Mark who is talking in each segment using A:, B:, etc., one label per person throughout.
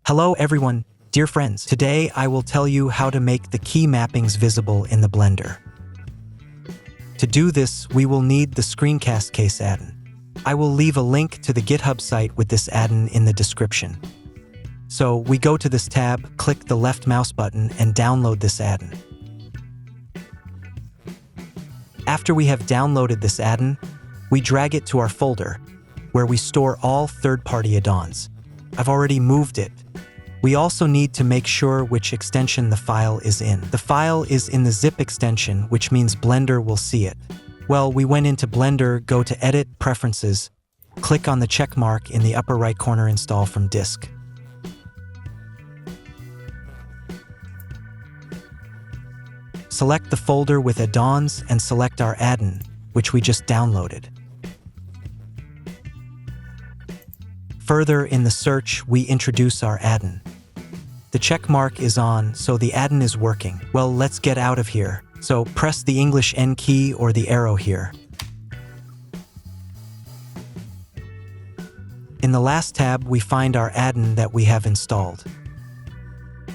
A: Hello everyone, dear friends. Today I will tell you how to make the key mappings visible in the Blender. To do this, we will need the Screencast Case add-on. I will leave a link to the GitHub site with this add-on in the description. So we go to this tab, click the left mouse button and download this add-on. After we have downloaded this add-on, we drag it to our folder, where we store all third-party add-ons. I've already moved it. We also need to make sure which extension the file is in. The file is in the zip extension, which means Blender will see it. Well, we went into Blender, go to Edit, Preferences, click on the check mark in the upper right corner, Install from Disk. Select the folder with add-ons and select our add-on, which we just downloaded. Further in the search, we introduce our add-on. The check mark is on, so the add-on is working. Well, let's get out of here. So press the English N key or the arrow here. In the last tab, we find our add-on that we have installed.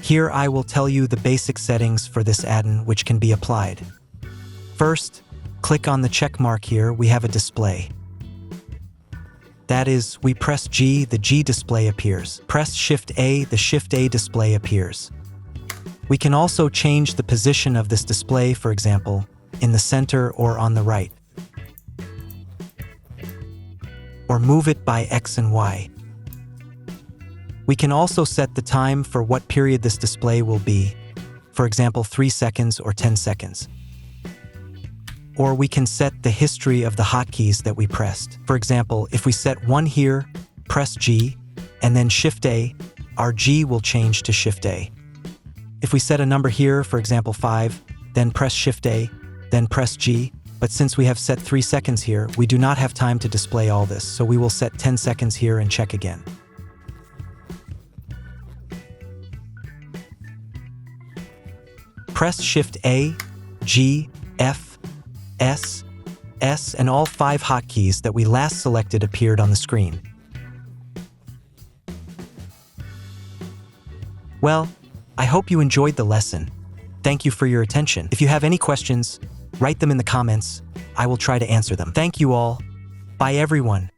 A: Here I will tell you the basic settings for this add-on which can be applied. First, click on the check mark here, we have a display. That is, we press G, the G display appears. Press Shift A, the Shift A display appears. We can also change the position of this display, for example, in the center or on the right. Or move it by X and Y. We can also set the time for what period this display will be, for example 3 seconds or 10 seconds. Or we can set the history of the hotkeys that we pressed. For example, if we set 1 here, press G, and then Shift A, our G will change to Shift A. If we set a number here, for example 5, then press Shift A, then press G, but since we have set 3 seconds here, we do not have time to display all this, so we will set 10 seconds here and check again. Press Shift A, G, F, S, S, and all 5 hotkeys that we last selected appeared on the screen. Well, I hope you enjoyed the lesson. Thank you for your attention. If you have any questions, write them in the comments. I will try to answer them. Thank you all. Bye everyone.